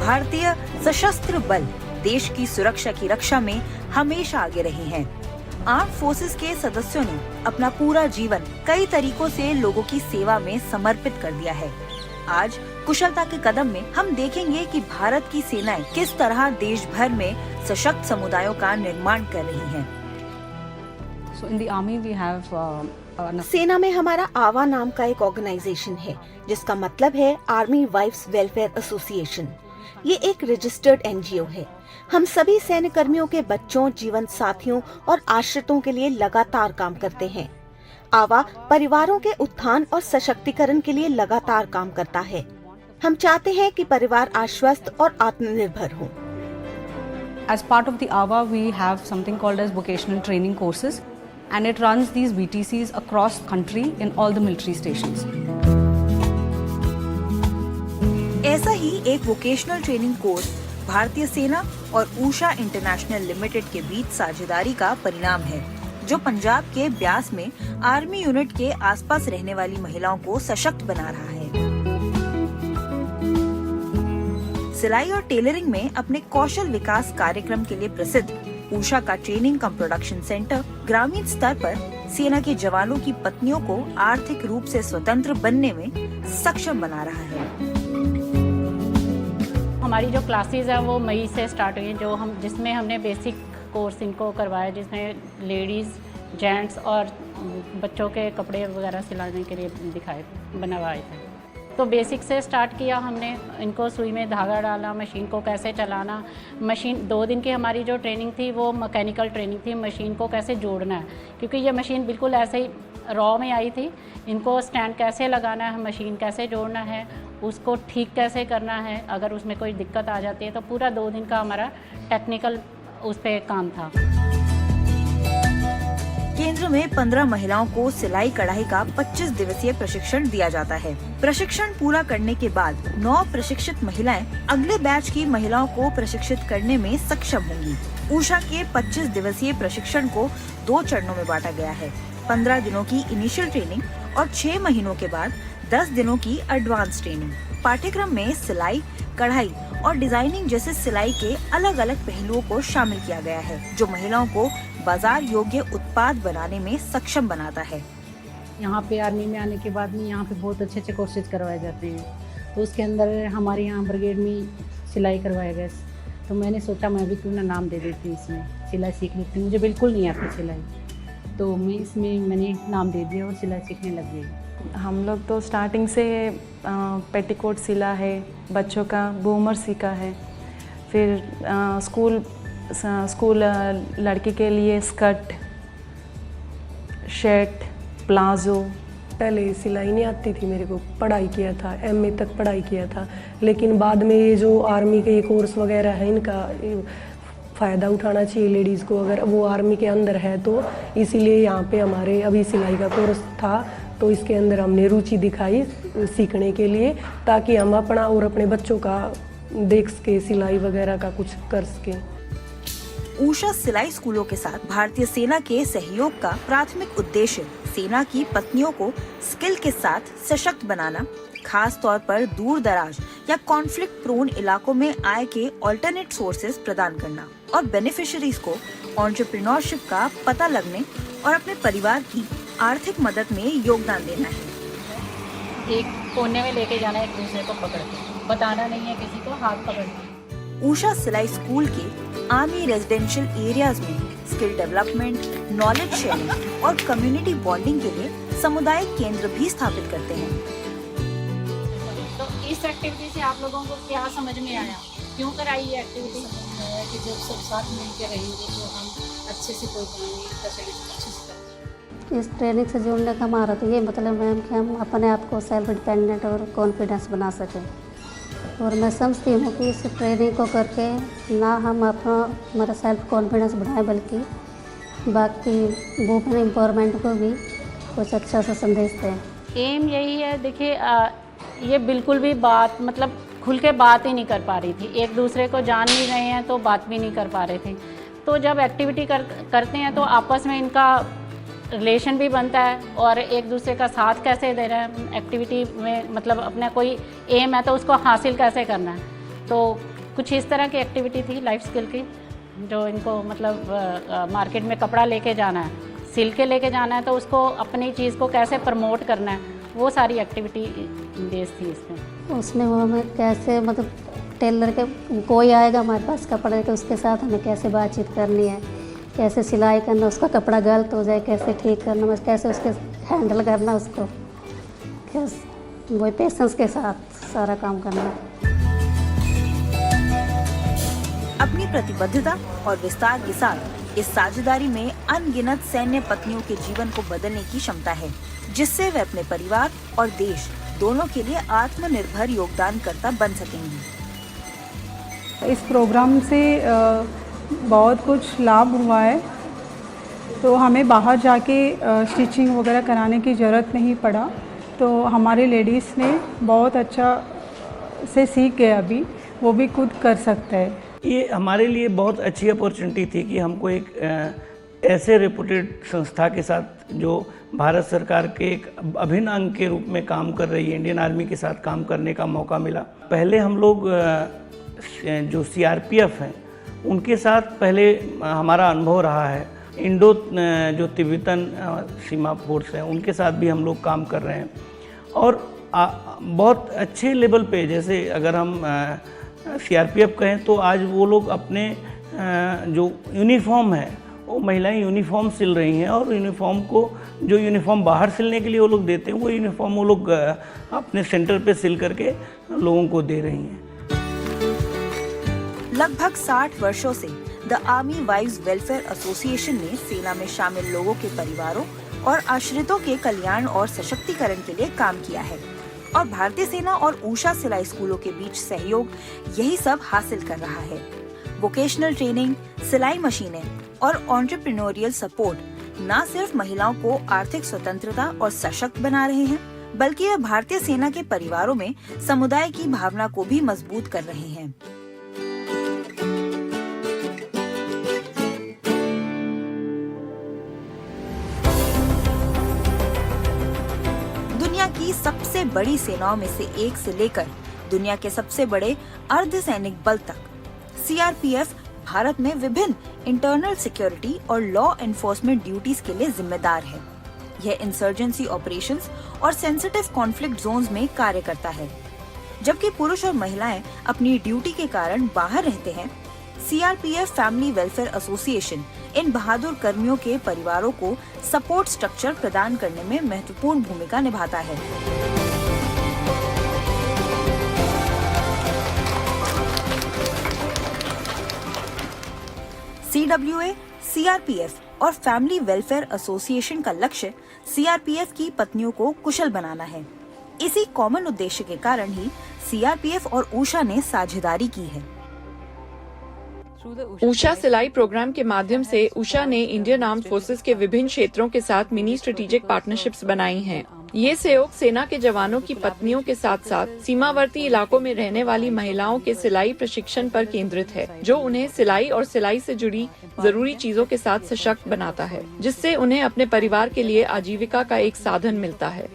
भारतीय सशस्त्र बल देश की सुरक्षा की रक्षा में हमेशा आगे रहे हैं। आर्म फोर्सेस के सदस्यों ने अपना पूरा जीवन कई तरीकों से लोगों की सेवा में समर्पित कर दिया है। आज कुशलता के कदम में हम देखेंगे कि भारत की सेनाएं किस तरह देश भर में सशक्त समुदायों का निर्माण कर रही हैं। सेना में हमारा आवा नाम का एक ऑर्गेनाइजेशन है, जिसका मतलब है आर्मी वाइफ्स वेलफेयर एसोसिएशन। ये एक रजिस्टर्ड एनजीओ है। हम सभी सैन्य कर्मियों के बच्चों, जीवन साथियों और आश्रितों के लिए लगातार काम करते हैं। आवा परिवारों के उत्थान और सशक्तिकरण के लिए लगातार काम करता है। हम चाहते हैं कि परिवार आश्वस्त और आत्मनिर्भर हो। As part of the AVA, we have something called as vocational training courses, and it runs these VTCs across country in all the military stations. ऐसा ही एक वोकेशनल ट्रेनिंग कोर्स भारतीय सेना और ऊषा इंटरनेशनल लिमिटेड के बीच साझेदारी का परिणाम है, जो पंजाब के ब्यास में आर्मी यूनिट के आसपास रहने वाली महिलाओं को सशक्त बना रहा है। सिलाई और टेलरिंग में अपने कौशल विकास कार्यक्रम के लिए प्रसिद्ध ऊषा का ट्रेनिंग कम प्रोडक्शन सेंटर ग्रामीण स्तर पर सेना के जवानों की पत्नियों को आर्थिक रूप से स्वतंत्र बनने में सक्षम बना रहा है। हमारी जो क्लासेस है वो मई से स्टार्ट हुई, जिसमें हमने बेसिक कोर्स इनको करवाया, जिसमें लेडीज़, जेंट्स और बच्चों के कपड़े वगैरह सिलाने के लिए बनवाए थे। तो बेसिक से स्टार्ट किया हमने, इनको सुई में धागा डाला, मशीन को कैसे चलाना। मशीन 2 दिन की हमारी जो ट्रेनिंग थी वो मैकेनिकल ट्रेनिंग थी, मशीन को कैसे जोड़ना है, क्योंकि ये मशीन बिल्कुल ऐसे ही रॉ में आई थी। इनको स्टैंड कैसे लगाना है, मशीन कैसे जोड़ना है, उसको ठीक कैसे करना है, अगर उसमें कोई दिक्कत आ जाती है। तो पूरा 2 दिन का हमारा टेक्निकल उस पर काम था। केंद्र में 15 महिलाओं को सिलाई कढ़ाई का 25 दिवसीय प्रशिक्षण दिया जाता है। प्रशिक्षण पूरा करने के बाद 9 प्रशिक्षित महिलाएं अगले बैच की महिलाओं को प्रशिक्षित करने में सक्षम होंगी। ऊषा के 25 दिवसीय प्रशिक्षण को 2 चरणों में बांटा गया है। 15 दिनों की इनिशियल ट्रेनिंग और 6 महीनों के बाद 10 दिनों की एडवांस ट्रेनिंग। पाठ्यक्रम में सिलाई, कढ़ाई और डिजाइनिंग जैसे सिलाई के अलग अलग पहलुओं को शामिल किया गया है, जो महिलाओं को बाजार योग्य उत्पाद बनाने में सक्षम बनाता है। यहाँ पे आर्मी में आने के बाद में यहाँ पे बहुत अच्छे कोर्सेज करवाए जाते हैं। तो उसके अंदर हमारे यहाँ ब्रिगेड में सिलाई करवाया गया। तो मैंने सोचा मैं भी क्यों ना नाम दे देती हूँ, इसमें सिलाई सीख लेती हूँ। मुझे बिल्कुल नहीं आती सिलाई, तो मैं इसमें मैंने नाम दे दिया और सिलाई सीखने लग गई। हम लोग तो स्टार्टिंग से पेटीकोट सिला है, बच्चों का बूमर सीखा है, फिर स्कूल लड़की के लिए स्कर्ट, शर्ट, प्लाजो। पहले सिलाई नहीं आती थी मेरे को, पढ़ाई किया था, एमए तक पढ़ाई किया था, लेकिन बाद में ये जो आर्मी के कोर्स वगैरह है, इनका फ़ायदा उठाना चाहिए लेडीज़ को, अगर वो आर्मी के अंदर है तो। इसीलिए यहाँ पे हमारे अभी सिलाई का कोर्स था, तो इसके अंदर हमने रुचि दिखाई सीखने के लिए, ताकि हम अपना और अपने बच्चों का देख सके, सिलाई वगैरह का कुछ कर सके। ऊषा सिलाई स्कूलों के साथ भारतीय सेना के सहयोग का प्राथमिक उद्देश्य सेना की पत्नियों को स्किल के साथ सशक्त बनाना, खास तौर पर दूर दराज या कॉन्फ्लिक्ट प्रोन इलाकों में आय के ऑल्टरनेट सोर्सेज प्रदान करना और बेनिफिशियरीज को एंटरप्रेन्योरशिप का पता लगने और अपने परिवार की आर्थिक मदद में योगदान देना है। एक कोने में लेके जाना, एक दूसरे को पकड़ के बताना नहीं है किसी को, हाथ पकड़ के। ऊषा सिलाई स्कूल के आर्मी रेजिडेंशियल एरियाज में स्किल डेवलपमेंट, नॉलेज शेयरिंग और कम्युनिटी बॉन्डिंग के लिए सामुदायिक केंद्र भी स्थापित करते हैं। तो इस एक्टिविटी से आप लोगों को क्या समझ में आया, क्यों कराई ये एक्टिविटी? कि जब सब साथ मिल के रहेंगे तो हम अच्छे से कोई काम अच्छे से करेंगे। इस ट्रेनिंग से जुड़ने का हमारा तो ये मतलब है कि हम अपने आप को सेल्फ डिपेंडेंट और कॉन्फिडेंस बना सकें। और मैं समझती हूँ कि इस ट्रेनिंग को करके ना हम हमारा सेल्फ कॉन्फिडेंस बढ़ाएं, बल्कि बाकी वुमेन एम्पावरमेंट को भी कुछ अच्छा सा संदेश दें। एम यही है, देखिए ये बिल्कुल भी बात मतलब खुल के बात ही नहीं कर पा रही थी, एक दूसरे को जान नहीं रहे हैं तो बात भी नहीं कर पा रहे थे। तो जब एक्टिविटी करते हैं तो आपस में इनका रिलेशन भी बनता है और एक दूसरे का साथ कैसे दे रहे हैं एक्टिविटी में, मतलब अपना कोई एम है तो उसको हासिल कैसे करना है। तो कुछ इस तरह की एक्टिविटी थी लाइफ स्किल की, जो इनको मतलब मार्केट में कपड़ा लेके जाना है, सिल के लेके जाना है, तो उसको अपनी चीज़ को कैसे प्रमोट करना है, वो सारी एक्टिविटी बेस थी इसमें। उसमें वो हमें कैसे मतलब टेलर के कोई आएगा हमारे पास कपड़े के, उसके साथ हमें कैसे बातचीत करनी है, कैसे सिलाई करना, उसका कपड़ा गलत हो जाए कैसे ठीक करना, कैसे उसके हैंडल करना, उसको कैसे वही पेशेंस के साथ सारा काम करना। अपनी प्रतिबद्धता और विस्तार के साथ इस साझेदारी में अनगिनत सैन्य पत्नियों के जीवन को बदलने की क्षमता है, जिससे वे अपने परिवार और देश दोनों के लिए आत्मनिर्भर योगदानकर्ता बन सकेंगी। इस प्रोग्राम से बहुत कुछ लाभ हुआ है, तो हमें बाहर जाके स्टिचिंग वगैरह कराने की ज़रूरत नहीं पड़ा, तो हमारे लेडीज़ ने बहुत अच्छा से सीख गए, अभी वो भी खुद कर सकते हैं। ये हमारे लिए बहुत अच्छी अपॉर्चुनिटी थी कि हमको एक ऐसे रेपुटेड संस्था के साथ, जो भारत सरकार के एक अभिन्न अंग के रूप में काम कर रही है, इंडियन आर्मी के साथ काम करने का मौका मिला। पहले हम लोग जो सीआरपीएफ हैं उनके साथ पहले हमारा अनुभव रहा है, इंडो जो तिब्बतन सीमा फोर्स है उनके साथ भी हम लोग काम कर रहे हैं, और बहुत अच्छे लेवल पे, जैसे अगर हम सीआरपीएफ कहें तो आज वो लोग अपने जो यूनिफॉर्म है वो महिलाएं यूनिफॉर्म सिल रही हैं, और यूनिफॉर्म को जो यूनिफॉर्म बाहर सिलने के लिए वो लोग देते हैं, वो यूनिफॉर्म वो लोग अपने सेंटर पे सिल करके लोगों को दे रही हैं। लगभग 60 वर्षों से the army wives welfare association ने सेना में शामिल लोगों के परिवारों और आश्रितों के कल्याण और सशक्तिकरण के लिए काम किया है, और भारतीय सेना और ऊषा सिलाई स्कूलों के बीच सहयोग यही सब हासिल कर रहा है। वोकेशनल ट्रेनिंग, सिलाई मशीनें और एंटरप्रेन्योरियल सपोर्ट न सिर्फ महिलाओं को आर्थिक स्वतंत्रता और सशक्त बना रहे हैं, बल्कि यह भारतीय सेना के परिवारों में समुदाय की भावना को भी मजबूत कर रहे हैं। दुनिया की सबसे बड़ी सेनाओं में से एक से लेकर दुनिया के सबसे बड़े अर्धसैनिक बल तक सीआरपीएफ भारत में विभिन्न इंटरनल सिक्योरिटी और लॉ एनफोर्समेंट ड्यूटीज के लिए जिम्मेदार है। यह इंसर्जेंसी ऑपरेशंस और सेंसिटिव कॉन्फ्लिक्ट जोन्स में कार्य करता है। जबकि पुरुष और महिलाएं अपनी ड्यूटी के कारण बाहर रहते हैं, CRPF family welfare association in बहादुर कर्मियों के परिवारों को सपोर्ट स्ट्रक्चर प्रदान करने में महत्वपूर्ण भूमिका निभाता है। सीडब्ल्यूए, सीआरपीएफ और फैमिली वेलफेयर एसोसिएशन का लक्ष्य सीआरपीएफ की पत्नियों को कुशल बनाना है। इसी कॉमन उद्देश्य के कारण ही सीआरपीएफ और ऊषा ने साझेदारी की है। ऊषा सिलाई प्रोग्राम के माध्यम से ऊषा ने इंडियन आर्म्ड फोर्सेस के विभिन्न क्षेत्रों के साथ मिनी स्ट्रेटेजिक पार्टनरशिप्स बनाई हैं। ये सहयोग सेना के जवानों की पत्नियों के साथ साथ सीमावर्ती इलाकों में रहने वाली महिलाओं के सिलाई प्रशिक्षण पर केंद्रित है, जो उन्हें सिलाई और सिलाई से जुड़ी जरूरी चीजों के साथ सशक्त बनाता है, जिससे उन्हें अपने परिवार के लिए आजीविका का एक साधन मिलता है।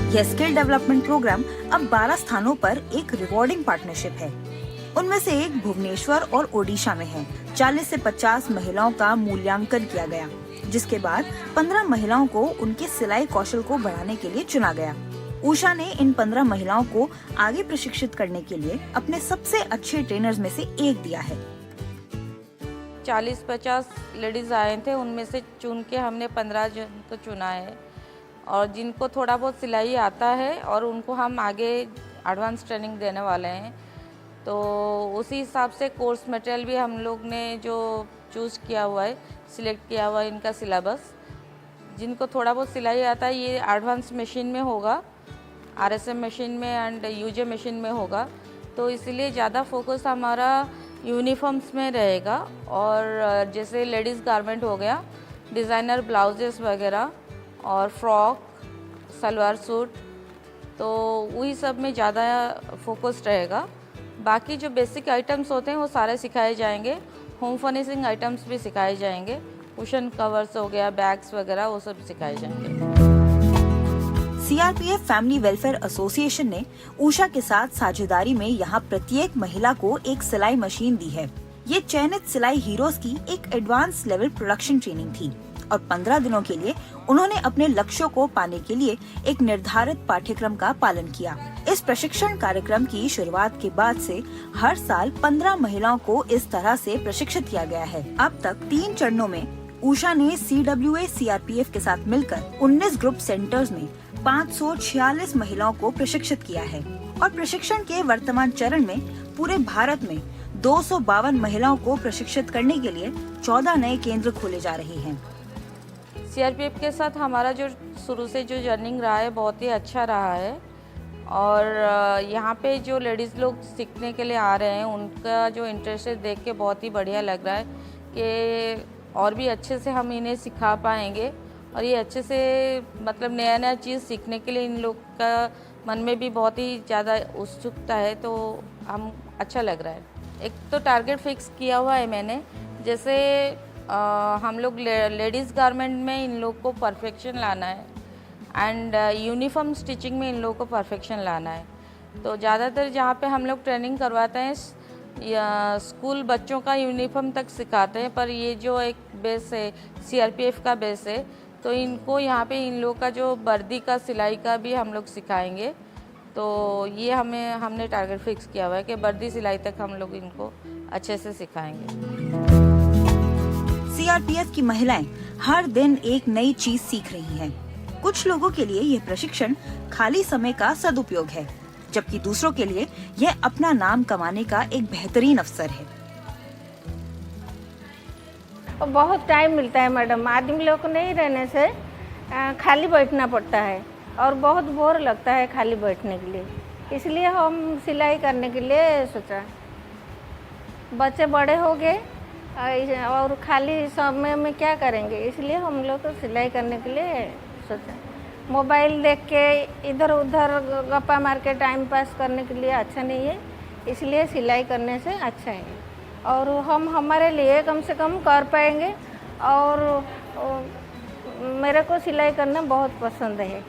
यह स्किल डेवलपमेंट प्रोग्राम अब 12 स्थानों पर एक रिवॉर्डिंग पार्टनरशिप है। उनमें से एक भुवनेश्वर और ओडिशा में है। 40 से 50 महिलाओं का मूल्यांकन किया गया, जिसके बाद 15 महिलाओं को उनके सिलाई कौशल को बढ़ाने के लिए चुना गया। ऊषा ने इन 15 महिलाओं को आगे प्रशिक्षित करने के लिए अपने सबसे अच्छे ट्रेनर्स में से एक दिया है। 40-50 लेडीज आए थे, उनमें से चुन के हमने 15 जन को चुना है, और जिनको थोड़ा बहुत सिलाई आता है और उनको हम आगे एडवांस ट्रेनिंग देने वाले हैं। तो उसी हिसाब से कोर्स मटेरियल भी हम लोग ने जो चूज़ किया हुआ है, सिलेक्ट किया हुआ है इनका सिलेबस। जिनको थोड़ा बहुत सिलाई आता है ये एडवांस मशीन में होगा, आरएसएम मशीन में एंड यूजे मशीन में होगा, तो इसलिए ज़्यादा फोकस हमारा यूनिफॉर्म्स में रहेगा। और जैसे लेडीज़ गारमेंट हो गया, डिज़ाइनर ब्लाउजेस वगैरह और फ्रॉक, सलवार सूट, तो वही सब में ज़्यादा फोकस रहेगा। बाकी जो बेसिक आइटम्स होते हैं वो सारे सिखाए जाएंगे। होम फर्निशिंग आइटम्स भी सिखाए जाएंगे, कुशन कवर्स हो गया, बैग्स वगैरह, वो सब सिखाए जाएंगे। सीआरपीएफ फैमिली वेलफेयर एसोसिएशन ने उषा के साथ साझेदारी में यहाँ प्रत्येक महिला को एक सिलाई मशीन दी है। ये चयनित सिलाई हीरोज की एक एडवांस लेवल प्रोडक्शन ट्रेनिंग थी और 15 दिनों के लिए उन्होंने अपने लक्ष्यों को पाने के लिए एक निर्धारित पाठ्यक्रम का पालन किया। इस प्रशिक्षण कार्यक्रम की शुरुआत के बाद से हर साल 15 महिलाओं को इस तरह से प्रशिक्षित किया गया है। अब तक 3 चरणों में उषा ने CWA CRPF के साथ मिलकर 19 ग्रुप सेंटर्स में 546 महिलाओं को प्रशिक्षित किया है और प्रशिक्षण के वर्तमान चरण में पूरे भारत में 252 महिलाओं को प्रशिक्षित करने के लिए 14 नए केंद्र खोले जा रहे हैं। CRPF के साथ हमारा जो शुरू से जो जर्निंग रहा है बहुत ही अच्छा रहा है और यहाँ पे जो लेडीज़ लोग सीखने के लिए आ रहे हैं उनका जो इंटरेस्ट देख के बहुत ही बढ़िया लग रहा है कि और भी अच्छे से हम इन्हें सिखा पाएंगे और ये अच्छे से मतलब नया नया चीज़ सीखने के लिए इन लोग का मन में भी बहुत ही ज़्यादा उत्सुकता है, तो हम अच्छा लग रहा है। एक तो टारगेट फिक्स किया हुआ है मैंने, जैसे हम लोग लेडीज़ गारमेंट में इन लोग को परफेक्शन लाना है एंड यूनिफॉर्म स्टिचिंग में इन लोग को परफेक्शन लाना है। तो ज़्यादातर जहाँ पे हम लोग ट्रेनिंग करवाते हैं या स्कूल बच्चों का यूनिफॉर्म तक सिखाते हैं, पर ये जो एक बेस है CRPF का बेस है, तो इनको यहाँ पे इन लोग का जो वर्दी का सिलाई का भी हम लोग सिखाएंगे। तो ये हमने टारगेट फिक्स किया हुआ है कि वर्दी सिलाई तक हम लोग इनको अच्छे से सिखाएंगे। CRPF की महिलाएं हर दिन एक नई चीज सीख रही हैं। कुछ लोगों के लिए यह प्रशिक्षण खाली समय का सदुपयोग है, जबकि दूसरों के लिए यह अपना नाम कमाने का एक बेहतरीन अवसर है। बहुत टाइम मिलता है मैडम, आदमी लोग को नहीं रहने से खाली बैठना पड़ता है और बहुत बोर लगता है खाली बैठने के लिए, इसलिए हम सिलाई करने के लिए सोचा। बच्चे बड़े हो गए और खाली समय में क्या करेंगे, इसलिए हम लोग को सिलाई करने के लिए सोचा। मोबाइल देख के इधर उधर गप्पा मार के टाइम पास करने के लिए अच्छा नहीं है, इसलिए सिलाई करने से अच्छा है और हम हमारे लिए कम से कम कर पाएंगे। और मेरे को सिलाई करना बहुत पसंद है।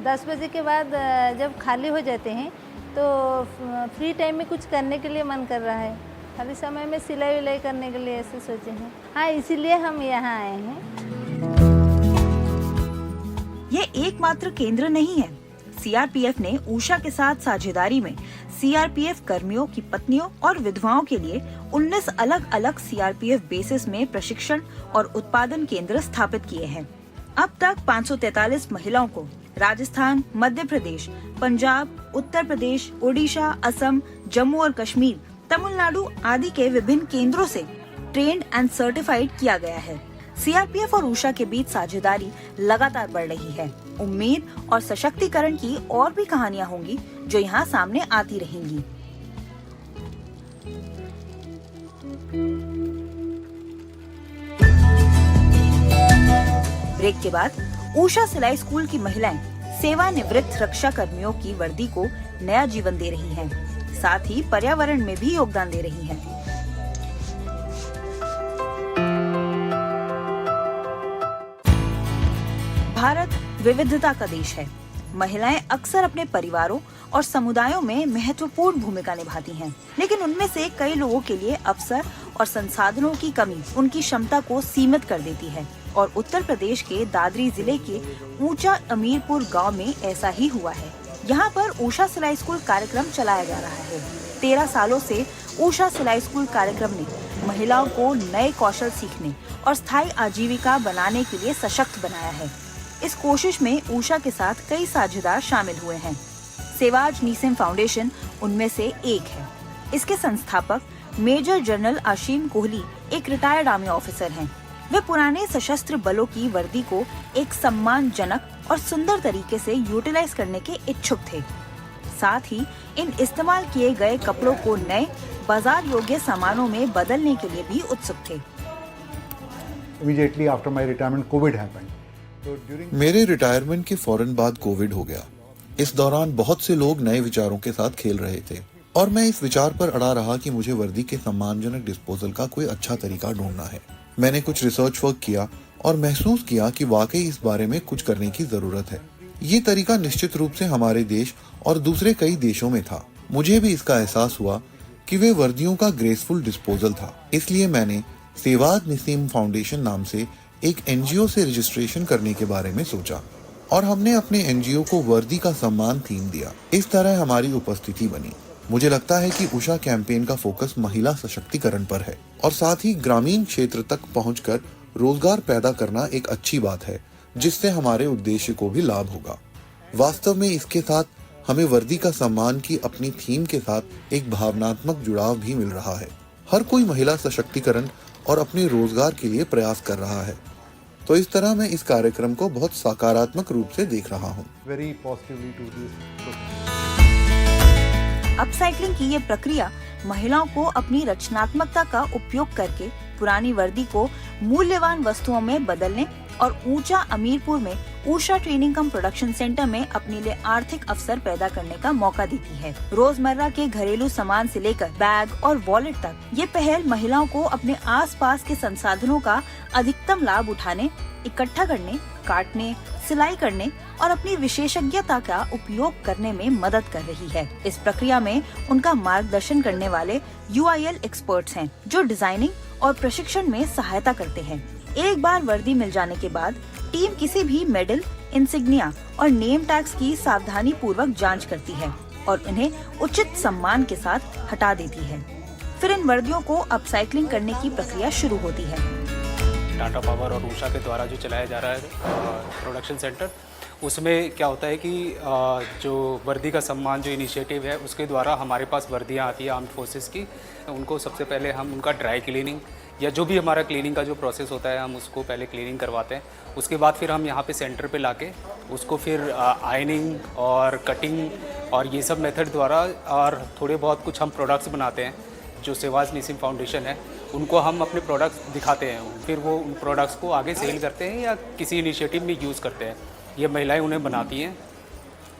10 बजे के बाद जब खाली हो जाते हैं तो फ्री टाइम में कुछ करने के लिए मन कर रहा है, खाली समय में सिलाई विलाई करने के लिए ऐसे सोचे हैं। हाँ, इसीलिए हम यहाँ आए हैं। ये एकमात्र केंद्र नहीं है। CRPF ने उषा के साथ साझेदारी में CRPF कर्मियों की पत्नियों और विधवाओं के लिए 19 अलग अलग CRPF बेसिस में प्रशिक्षण और उत्पादन केंद्र स्थापित किए हैं। अब तक 543 महिलाओं को राजस्थान, मध्य प्रदेश, पंजाब, उत्तर प्रदेश, ओडिशा, असम, जम्मू और कश्मीर, तमिलनाडु आदि के विभिन्न केंद्रों से ट्रेंड एंड सर्टिफाइड किया गया है। CRPF और उषा के बीच साझेदारी लगातार बढ़ रही है। उम्मीद और सशक्तिकरण की और भी कहानियां होंगी जो यहाँ सामने आती रहेंगी। ब्रेक के बाद उषा सिलाई स्कूल की महिलाएं सेवानिवृत्त रक्षा कर्मियों की वर्दी को नया जीवन दे रही हैं, साथ ही पर्यावरण में भी योगदान दे रही हैं। भारत विविधता का देश है। महिलाएं अक्सर अपने परिवारों और समुदायों में महत्वपूर्ण भूमिका निभाती हैं, लेकिन उनमें से कई लोगों के लिए अवसर और संसाधनों की कमी उनकी क्षमता को सीमित कर देती है और उत्तर प्रदेश के दादरी जिले के ऊंचा अमीरपुर गांव में ऐसा ही हुआ है। यहाँ पर उषा सिलाई स्कूल कार्यक्रम चलाया जा रहा है। 13 सालों से उषा सिलाई स्कूल कार्यक्रम ने महिलाओं को नए कौशल सीखने और स्थायी आजीविका बनाने के लिए सशक्त बनाया है। इस कोशिश में उषा के साथ कई साझेदार शामिल हुए हैं। सेवाज नीसेम फाउंडेशन उनमें से एक है। इसके संस्थापक मेजर जनरल आशीम कोहली एक रिटायर्ड आर्मी ऑफिसर हैं। वे पुराने सशस्त्र बलों की वर्दी को एक सम्मानजनक और सुंदर तरीके से यूटिलाइज करने के इच्छुक थे। साथ ही इन इस्तेमाल किए गए कपड़ों को नए बाजार योग्य सामानों में बदलने के लिए भी उत्सुक थे। Immediately after my retirement, COVID happened. मेरे रिटायरमेंट के फौरन बाद कोविड हो गया। इस दौरान बहुत से लोग नए विचारों के साथ खेल रहे थे और मैं इस विचार पर अड़ा रहा कि मुझे वर्दी के सम्मानजनक डिस्पोजल का कोई अच्छा तरीका ढूंढना है। मैंने कुछ रिसर्च वर्क किया और महसूस किया कि वाकई इस बारे में कुछ करने की जरूरत है। ये तरीका निश्चित रूप से हमारे देश और दूसरे कई देशों में था। मुझे भी इसका एहसास हुआ कि वे वर्दियों का ग्रेसफुल डिस्पोजल था। इसलिए मैंने सेवाग निसीम फाउंडेशन नाम से एक एनजीओ से रजिस्ट्रेशन करने के बारे में सोचा और हमने अपने एनजीओ को वर्दी का सम्मान थीम दिया। इस तरह हमारी उपस्थिति बनी। मुझे लगता है कि उषा कैंपेन का फोकस महिला सशक्तिकरण पर है और साथ ही ग्रामीण क्षेत्र तक पहुंचकर रोजगार पैदा करना एक अच्छी बात है, जिससे हमारे उद्देश्य को भी लाभ होगा। वास्तव में इसके साथ हमें वर्दी का सम्मान की अपनी थीम के साथ एक भावनात्मक जुड़ाव भी मिल रहा है। हर कोई महिला सशक्तिकरण और अपने रोजगार के लिए प्रयास कर रहा है, तो इस तरह मैं इस कार्यक्रम को बहुत सकारात्मक रूप से देख रहा हूँ। अपसाइक्लिंग की ये प्रक्रिया महिलाओं को अपनी रचनात्मकता का उपयोग करके पुरानी वर्दी को मूल्यवान वस्तुओं में बदलने और ऊंचा अमीरपुर में उषा ट्रेनिंग कम प्रोडक्शन सेंटर में अपने लिए आर्थिक अवसर पैदा करने का मौका देती है। रोजमर्रा के घरेलू सामान से लेकर बैग और वॉलेट तक ये पहल महिलाओं को अपने आसपास के संसाधनों का अधिकतम लाभ उठाने, इकट्ठा करने, काटने, सिलाई करने और अपनी विशेषज्ञता का उपयोग करने में मदद कर रही है। इस प्रक्रिया में उनका मार्गदर्शन करने वाले UIL एक्सपर्ट्स हैं, जो डिजाइनिंग और प्रशिक्षण में सहायता करते हैं। एक बार वर्दी मिल जाने के बाद टीम किसी भी मेडल, इंसिग्निया और नेम टैग्स की सावधानी पूर्वक जांच करती है और उन्हें उचित सम्मान के साथ हटा देती है। फिर इन वर्दियों को अपसाइक्लिंग करने की प्रक्रिया शुरू होती है। टाटा पावर और उषा के द्वारा जो चलाया जा रहा है प्रोडक्शन सेंटर, उसमें क्या होता है कि जो वर्दी का सम्मान जो इनिशिएटिव है, उसके द्वारा हमारे पास वर्दियाँ आती है आर्म्ड फोर्सेस की। उनको सबसे पहले हम उनका ड्राई क्लीनिंग या जो भी हमारा क्लीनिंग का जो प्रोसेस होता है, हम उसको पहले क्लीनिंग करवाते हैं। उसके बाद फिर हम यहाँ पे सेंटर पे लाके उसको फिर आयनिंग और कटिंग और ये सब मेथड द्वारा और थोड़े बहुत कुछ हम प्रोडक्ट्स बनाते हैं। जो सेवाग निसीम फाउंडेशन है, उनको हम अपने प्रोडक्ट्स दिखाते हैं, फिर वो उन प्रोडक्ट्स को आगे सेल करते हैं या किसी इनिशिएटिव में यूज़ करते हैं। ये महिलाएं उन्हें बनाती हैं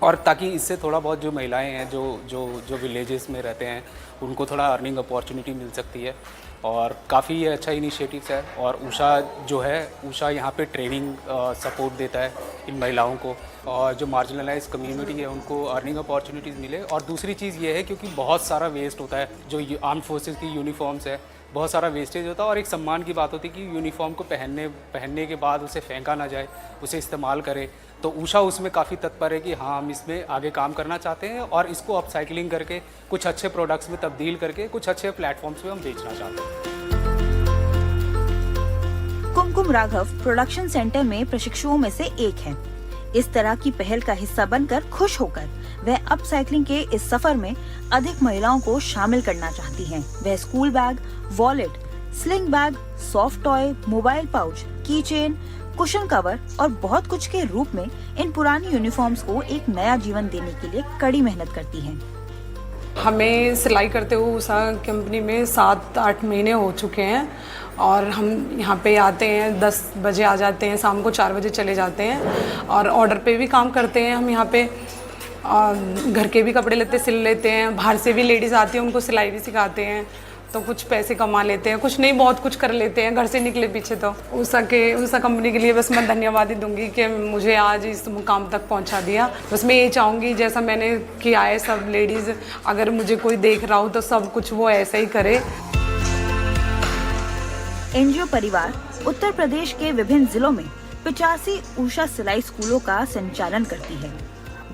और ताकि इससे थोड़ा बहुत जो महिलाएं हैं जो विलेजेस में रहते हैं, उनको थोड़ा अर्निंग अपॉर्चुनिटी मिल सकती है और काफ़ी अच्छा इनिशिएटिव है। और उषा जो है, उषा यहाँ पे ट्रेनिंग सपोर्ट देता है इन महिलाओं को और जो मार्जिनलाइज कम्युनिटी है उनको अर्निंग अपॉर्चुनिटीज़ मिले। और दूसरी चीज़ ये है क्योंकि बहुत सारा वेस्ट होता है, जो आर्म्ड फोर्सेस की यूनिफॉर्म्स है, बहुत सारा वेस्टेज होता है और एक सम्मान की बात होती है कि यूनिफॉर्म को पहनने के बाद उसे फेंका ना जाए, उसे इस्तेमाल करे। तो उषा उसमें काफ़ी तत्पर है कि हाँ, हम इसमें आगे काम करना चाहते हैं और इसको अपसाइक्लिंग करके कुछ अच्छे प्रोडक्ट्स में तब्दील करके कुछ अच्छे प्लेटफॉर्म्स पे हम बेचना चाहते हैं। कुमकुम राघव प्रोडक्शन सेंटर में प्रशिक्षुओं में से एक है। इस तरह की पहल का हिस्सा बनकर खुश होकर वह अपसाइक्लिंग के इस सफर में अधिक महिलाओं को शामिल करना चाहती हैं। वह school bag, wallet, sling bag, soft toy, mobile pouch, की चेन, कुशन कवर और बहुत कुछ के रूप में इन पुरानी यूनिफॉर्म्स को एक नया जीवन देने के लिए कड़ी मेहनत करती हैं। हमें सिलाई करते हुए उषा कंपनी में 7-8 महीने हो चुके हैं और हम यहाँ पे आते हैं, 10 बजे आ जाते हैं, शाम को 4 बजे चले जाते हैं और ऑर्डर पे भी काम करते हैं। हम यहाँ पे घर के भी कपड़े लेते सिल लेते हैं, बाहर से भी लेडीज़ आती हैं, उनको सिलाई भी सिखाते हैं, तो कुछ पैसे कमा लेते हैं, कुछ नहीं बहुत कुछ कर लेते हैं घर से निकले पीछे। तो उषा कंपनी के लिए बस मैं धन्यवाद ही दूंगी कि मुझे आज इस मुकाम तक पहुंचा दिया। बस मैं ये चाहूँगी जैसा मैंने किया है, सब लेडीज़ अगर मुझे कोई देख रहा हो तो सब कुछ वो ऐसा ही करे। एनजीओ परिवार उत्तर प्रदेश के विभिन्न जिलों में 85 उषा सिलाई स्कूलों का संचालन करती है,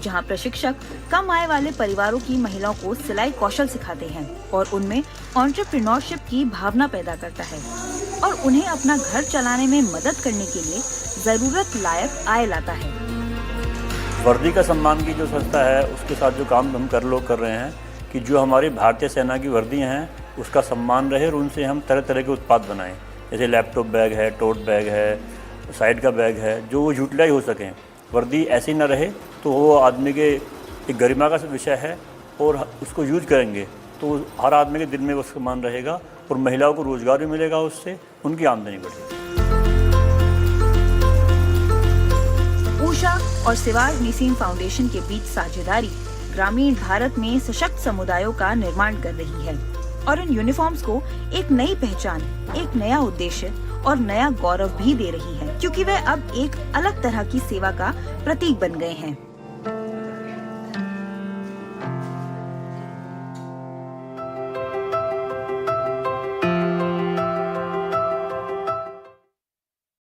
जहां प्रशिक्षक कम आय वाले परिवारों की महिलाओं को सिलाई कौशल सिखाते हैं और उनमें एंटरप्रेन्योरशिप की भावना पैदा करता है और उन्हें अपना घर चलाने में मदद करने के लिए जरूरत लायक आय लाता है। वर्दी का सम्मान की जो संस्था है, उसके साथ जो काम हम कर रहे हैं कि जो हमारी भारतीय सेना की वर्दियाँ हैं उसका सम्मान रहे और उनसे हम तरह तरह के उत्पाद बनाएं, जैसे लैपटॉप बैग है, टोट बैग है, साइड का बैग है, जो वो यूटिलाइज हो सकें। वर्दी ऐसी न रहे तो वो आदमी के एक गरिमा का विषय है और उसको यूज करेंगे तो हर आदमी के दिल में वो सम्मान रहेगा और महिलाओं को रोजगार भी मिलेगा, उससे उनकी आमदनी बढ़ेगी। उषा और सेवाग निसीम फाउंडेशन के बीच साझेदारी ग्रामीण भारत में सशक्त समुदायों का निर्माण कर रही है और इन यूनिफॉर्म्स को एक नई पहचान, एक नया उद्देश्य और नया गौरव भी दे रही है, क्योंकि वे अब एक अलग तरह की सेवा का प्रतीक बन गए हैं।